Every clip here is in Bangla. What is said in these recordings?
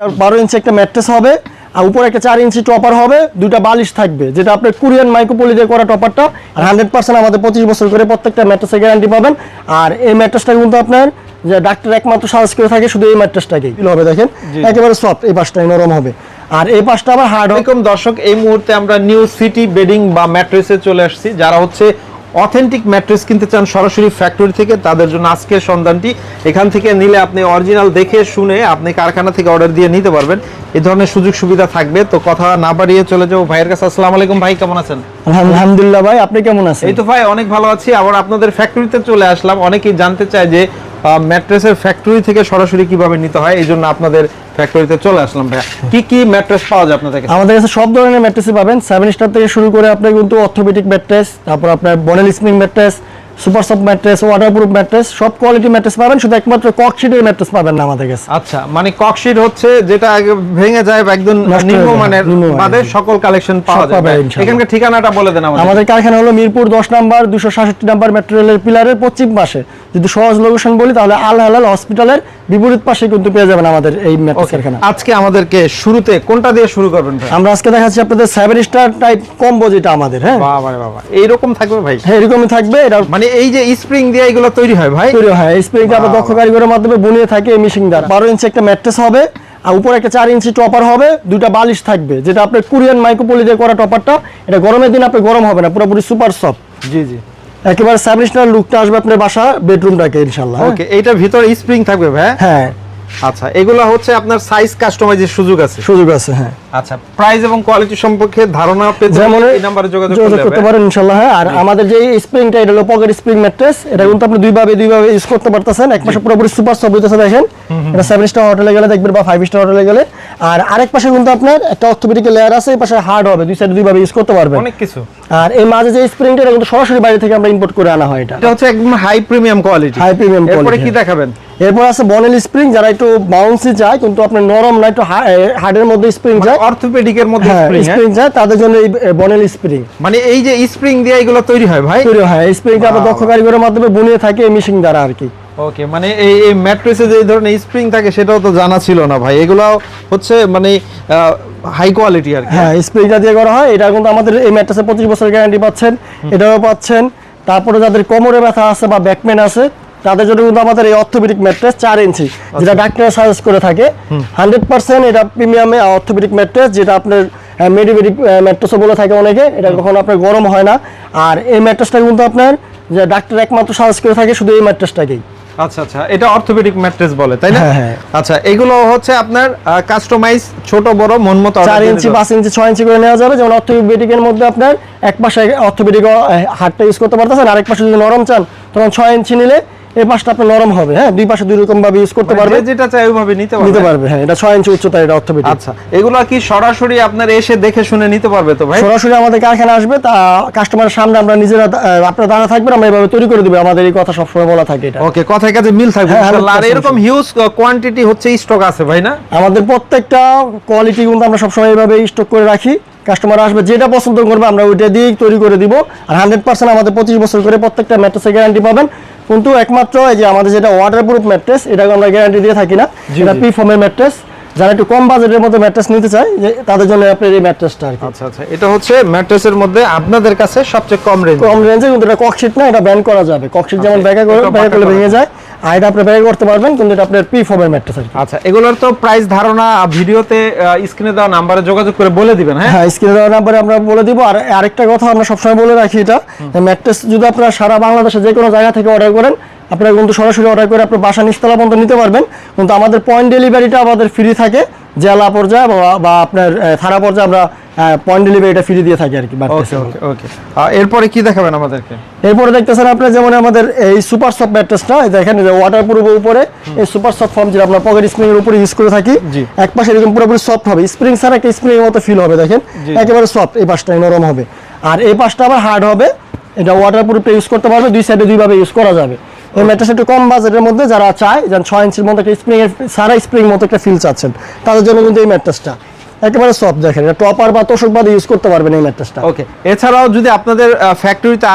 12 ইঞ্চি একটা ম্যাট্রেস হবে আর উপরে একটা 4 ইঞ্চি টপার হবে, দুইটা বালিশ থাকবে, যেটা আপনার কোরিয়ান মাইক্রোপলি দিয়ে করা টপারটা। আর 100% আমাদের 25 বছর করে প্রত্যেকটা ম্যাট্রেসের গ্যারান্টি পাবেন। আর এই ম্যাট্রেসটা কিন্তু আপনার যে ডাক্তার একমাত্র সাজেস্ট করে থাকে শুধু এই ম্যাট্রেসটাকেই হবে, দেখেন একেবারে সফট, এই পাশটা নরম হবে আর এই পাশটা আবার হার্ড হবে। এরকম দর্শক, এই মুহূর্তে আমরা নিউ সিটি বেডিং বা ম্যাট্রেসে চলে আসছি। যারা হচ্ছে অথেন্টিক ম্যাট্রেস কিনতে চান সরাসরি ফ্যাক্টরি থেকে, তাদের জন্য আজকের সন্ধানটি। এখান থেকে নিলে আপনি অরিজিনাল দেখে শুনে আপনি কারখানা থেকে অর্ডার দিয়ে নিতে পারবেন। এই ধরনের সুযোগ সুবিধা থাকবে। তো কথা না বাড়িয়ে চলে যাবো ভাইয়ের কাছে। আসসালামু আলাইকুম ভাই, কেমন আছেন? আলহামদুলিল্লাহ ভাই, আপনি কেমন আছেন? এই তো ভাই অনেক ভালো আছি। আবার আপনাদের ফ্যাক্টরিতে চলে আসলাম। অনেকেই জানতে চায় যে ম্যাট্রেসের ফ্যাক্টরি থেকে সরাসরি কিভাবে নিতে হয়, এই জন্য আপনাদের ফ্যাক্টরিতে চলে আসলাম ভাই। কি কি ম্যাট্রেস পাওয়া যায় আপনাদের কাছে? আমাদের কাছে সব ধরনের ম্যাট্রেসই পাবেন, 7 স্টার থেকে শুরু করে আপনি কিন্তু অর্থোপেডিক ম্যাট্রেস, তারপর আপনার Bonnell spring mattress, super soft mattress, waterproof mattress, সব কোয়ালিটি ম্যাট্রেস পাবেন। শুধু একমাত্র ককশিটের ম্যাট্রেস পাবেন না আমাদের কাছে। আচ্ছা, মানে ককশিট হচ্ছে যেটা আগে ভেঙে যায় বা একদম নিম্নমানের, বাদে সকল কালেকশন পাওয়া যাবে। এখানকার ঠিকানাটা বলে দেন আমাদের। আমাদের কারখানা হলো মিরপুর 10 নাম্বার 266 নাম্বার মেট্রো রেলের পিলারের পশ্চিম পাশে। যদি সহজ লোকেশন বলি তাহলে আল হালাল হসপিটালের বিপরীত পাশে কিন্তু পেয়ে যাবেন আমাদের এই ম্যাট্রেস কারখানা। আজকে আমাদেরকে শুরুতে কোনটা দিয়ে শুরু করবেন ভাই? আমরা আজকে দেখাচ্ছি আপনাদের 7 স্টার টাইপ কম্বো, যেটা আমাদের। হ্যাঁ বাবা রে বাবা, এইরকম থাকবে ভাই? হ্যাঁ, এরকমই থাকবে। এটা মানে এই যে স্প্রিং দিয়ে এগুলো তৈরি হয় ভাই? তৈরি হয়, স্প্রিংটা আমরা দক্ষ কারিগরের মাধ্যমে বুনিয়ে থাকে এই মেশিন দ্বারা। 12 ইঞ্চি একটা ম্যাট্রেস হবে আর উপরে একটা 4 ইঞ্চি টপার হবে, দুইটা বালিশ থাকবে, যেটা আপনার কোরিয়ান মাইক্রোপলি দিয়ে করা টপারটা। এটা গরমের দিন আপনি গরম হবে না, পুরোপুরি সুপার সফট। জি জি, একেবারে 7 স্টার লুকটা আসবে আপনার বাসা বেডরুমটাকে ইনশাআল্লাহ। ওকে, এইটার ভিতরে স্প্রিং থাকবে ভাই? হ্যাঁ। আচ্ছা, এগুলো হচ্ছে আপনার সাইজ কাস্টমাইজের সুযোগ আছে? সুযোগ আছে, হ্যাঁ। আচ্ছা, প্রাইস এবং কোয়ালিটি সম্পর্কে ধারণা পেতে এই নম্বরে যোগাযোগ করতে পারেন ইনশাআল্লাহ। হ্যাঁ, আর আমাদের যে স্প্রিংটা, এটা হলো পকেট স্প্রিং ম্যাট্রেস। এটা কিন্তু আপনি দুইভাবে ইউজ করতে পারতেছেন। এক পাশে পুরোপুরি সুপার সফট হইতেছে, দেখেন এটা 7 স্টার হোটেলে গেলে দেখবেন বা 5 স্টার হোটেলে গেলে। আর আরেক পাশে কিন্তু আপনার একটা অর্থোপেডিক লেয়ার আছে, এই পাশে হার্ড হবে, দুই সাইডে দুইভাবে ইউজ করতে পারবেন, অনেক কিছু। আর এই মাঝে যে স্প্রিংটা, এটা কিন্তু সরাসরি বাইরে থেকে আমরা ইম্পোর্ট করে আনা হয়। এটা হচ্ছে একদম high premium quality. High premium quality. এরপরে কি দেখাবেন? এরপর আছে বনেল স্প্রিং, যারা একটু বাউন্সি চায় কিন্তু আপনার নরম না, একটু হার্ডের মধ্যে স্প্রিং চায়, অর্থোপেডিকের মধ্যে স্প্রিং চায়, তাদের জন্য এই বনেল স্প্রিং। মানে এই যে স্প্রিং দিয়ে এগুলো তৈরি হয় ভাই? তৈরি হয়, স্প্রিংটা আমরা দক্ষ কারিগরের মাধ্যমে বুনিয়ে থাকে এই মেশিন দ্বারা আর কি। ওকে, মানে এই ম্যাট্রেসে যে ধরনের স্প্রিং থাকে সেটাও তো জানা ছিল না ভাই। এগুলো হচ্ছে মানে হাই কোয়ালিটি আর কি। হ্যাঁ, স্প্রিংটা দিয়ে করা হয়। এটা কিন্তু আমাদের এই ম্যাট্রেসে 25 বছর গ্যারান্টি পাচ্ছেন, এটাও পাচ্ছেন। তারপরে যাদের কোমরে ব্যথা আছে বা ব্যাকপেন আছে, তাদের জন্য কিন্তু আমাদের এই অর্থোপেডিক ম্যাট্রেস 4 ইঞ্চি, যেটা ডাক্তার সাজেস্ট করে থাকে। 100% এটা প্রিমিয়ামে অর্থোপেডিক ম্যাট্রেস, যেটা আপনার মেডিবেডিক ম্যাট্রেসও বলে থাকে অনেকে। এটা কখনো আপনার গরম হয় না। আর এই ম্যাট্রেসটা কিন্তু আপনার যে ডাক্তার একমাত্র সাজেস্ট করে থাকে শুধু এই ম্যাট্রেসটাকেই। আচ্ছা আচ্ছা, এটা অর্থোপেডিক ম্যাট্রেস বলে, তাই না? হ্যাঁ। আচ্ছা, এগুলো হচ্ছে আপনার কাস্টমাইজ ছোট বড় মন মতো 4 ইঞ্চি 5 ইঞ্চি 6 ইঞ্চি করে নেওয়া যাবে। যেমন অর্থোপেডিকের মধ্যে আপনার এক পাশে অর্থোপেডিক হাড়টা ইউজ করতে পারতেছেন, আরেক পাশে যদি নরম চান তখন 6 ইঞ্চি নিলে এই পাশটা আপনার নরম হবে। হ্যাঁ, দুই পাশে দুই রকম ভাবে ইউজ করতে পারবে, যেটা চাই ওইভাবে নিতে পারবে। হ্যাঁ, এটা 6 ইঞ্চি উচ্চতা, এটা অর্থোপেডিক। আচ্ছা, এগুলো কি সরাসরি আপনার এসে দেখে শুনে নিতে পারবে তো ভাই? সরাসরি আমাদের কারখানা আসবে, তা কাস্টমারের সামনে আমরা নিজেরা আপনারা দাঁড়া থাকবেন, আমরা এইভাবে তৈরি করে দিব। আমাদের এই কথা সবসময় বলা থাকে এটা। ওকে, কথায় কাজে মিল থাকবে ইনশাআল্লাহ। আর এরকম হিউজ কোয়ান্টিটি হচ্ছে স্টক আছে ভাই না? আমাদের প্রত্যেকটা কোয়ালিটি কিন্তু আমরা সবসময় এইভাবে স্টক করে রাখি। কাস্টমার আসবে, যেটা পছন্দ করবে আমরা ওইটা দিয়ে তৈরি করে দিব। আর 100% আমাদের 25 বছর করে প্রত্যেকটা ম্যাট্রেসের গ্যারান্টি পাবেন। কিন্তু একমাত্র এই যে আমাদের যেটা ওয়াটারপ্রুফ ম্যাট্রেস, এটাকে আমরা গ্যারান্টি দিয়ে থাকি না। এটা পি ফর্মের ম্যাট্রেস। যারা একটু কম বাজেটের মধ্যে ম্যাট্রেস নিতে চায়, যে তাদের জন্য আপনার এই ম্যাট্রেসটা আর কি। আচ্ছা আচ্ছা, এটা হচ্ছে ম্যাট্রেসের মধ্যে আপনাদের কাছে সবচেয়ে কম রেঞ্জে, কিন্তু এটা ককশিট না, এটা ব্যান করা যাবে। ককশিট যেমন ব্যাগে করলে ভেঙে যায়, আর এটা আপনি ব্যাগে করতে পারবেন, কিন্তু এটা আপনার পি ফর্মের ম্যাট্রেস আর কি। আচ্ছা, এগুলোর তো প্রাইস ধারণা ভিডিওতে স্ক্রিনে দেওয়া নাম্বারে যোগাযোগ করে বলে দিবেন। হ্যাঁ, স্ক্রিনে দেওয়া নাম্বারে আমরা বলে দিব। আর আরেকটা কথা আমরা সবসময় বলে রাখি, এটা ম্যাট্রেস যদি আপনারা সারা বাংলাদেশে যে কোনো জায়গা থেকে অর্ডার করেন, আপনারা কিন্তু সরাসরি অর্ডার করে আপনার বাসা নিচতলা পর্যন্ত নিতে পারবেন। কিন্তু আমাদের পয়েন্ট ডেলিভারিটা আমাদের ফ্রি থাকে। জেলা পর্যায়ে বা আপনার থানা পর্যায়ে আমরা পয়েন্ট ডেলিভারিটা ফ্রি দিয়ে থাকি আর কি। ওকে, এরপরে কি দেখাবেন আমাদেরকে? এরপরে দেখতেছেন আপনার যেমন আমাদের এই সুপার সফট ম্যাট্রেসটা, দেখেন যে ওয়াটারপ্রুফের উপরে এই সুপার সফট ফর্ম, যেটা আমরা পকেট স্প্রিং এর উপরে ইউজ করে থাকি। এক পাশে এরকম পুরোপুরি সফট হবে, স্প্রিং ছাড়া একটা স্প্রিং এর মতো ফিল হবে, দেখেন একেবারে সফট। এই পাশটা নরম হবে আর এই পাশটা আবার হার্ড হবে। এটা ওয়াটারপ্রুফটা ইউজ করতে পারবে, দুই সাইডে দুইভাবে ইউজ করা যাবে। এই ম্যাট্রেস একটু কম বাজেটের মধ্যে যারা চায়, যেন 6 ইঞ্চির মধ্যে একটা স্প্রিং এর সারা স্প্রিং মতো একটা ফিল চাচ্ছেন, তাদের জন্য কিন্তু এই ম্যাট্রেসটা একেবারে সফট। দেখেন, এটা টপার বা তোষক বাদে ইউজ করতে পারবেন এই ম্যাট্রেসটা। ওকে, এছাড়াও যদি আপনাদের ফ্যাক্টরিতে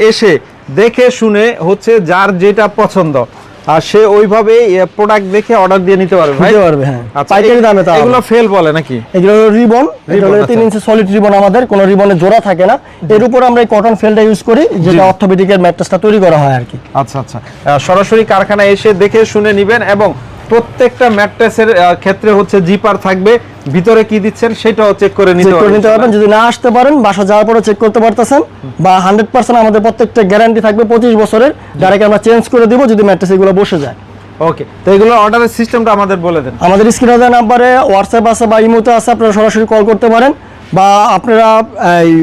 এসে দেখে শুনে হচ্ছে যার যেটা পছন্দ আর সে ওইভাবে প্রোডাক্ট দেখে অর্ডার দিয়ে নিতে পারবে ভাই। নিতে পারবে, হ্যাঁ। আচ্ছা, পাইকারি দামে তাও এগুলো ফেল বলে নাকি? এগুলো রিবন, এটা হলো আচ্ছা। 3 ইঞ্চি সলিড রিবন, আমাদের কোনো রিবনে জোড়া থাকে না। এর উপর আমরা এই কটন ফেলটা ইউজ করি, যেটা অর্থোপেডিকের ম্যাট্রেসটা তৈরি করা হয় আর কি। আচ্ছা আচ্ছা, সরাসরি কারখানায় এসে দেখে শুনে নিবেন এবং প্রত্যেকটা ম্যাট্রেসের ক্ষেত্রে হচ্ছে জিপার থাকবে, ভিতরে কি দিচ্ছেন সেটাও চেক করে নিতে পারবেন। যদি না আসতে পারেন, বাসা যাওয়ার পরে চেক করতে পারতেছেন, বা 100% আমাদের প্রত্যেকটা গ্যারান্টি থাকবে 25 বছরের, ডাইরেক্ট আমরা চেঞ্জ করে দিব যদি ম্যাট্রেস এগুলো বসে যায়। ওকে, তো এগুলো অর্ডারের সিস্টেমটা আমাদের বলে দেন। আমাদের স্ক্রিনে দেওয়া নাম্বারে হোয়াটসঅ্যাপ আছে বা ইমোতে আছে, আপনারা সরাসরি কল করতে পারেন, বা আপনারা এই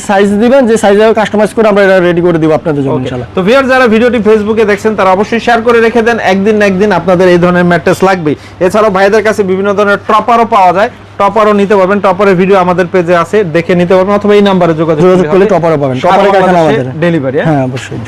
সাইজ দিবেন, যে সাইজে কাস্টমাইজ করে আমরা এটা রেডি করে দিব আপনাদের জন্য ইনশাআল্লাহ। তো ভিউয়ার যারা ভিডিওটি ফেসবুকে দেখছেন তারা অবশ্যই শেয়ার করে রেখে দেন, একদিন না একদিন আপনাদের এই ধরনের ম্যাট্রেস লাগবে। এছাড়াও ভাইদের কাছে বিভিন্ন ধরনের টপারও পাওয়া যায়, টপারও নিতে পারবেন। টপারের ভিডিও আমাদের পেজে আছে, দেখে নিতে পারবেন, অথবা এই নাম্বারে যোগাযোগ করলে টপারও পাবেন। টপারের কারখানা আমাদের ডেলিভারি। হ্যাঁ অবশ্যই।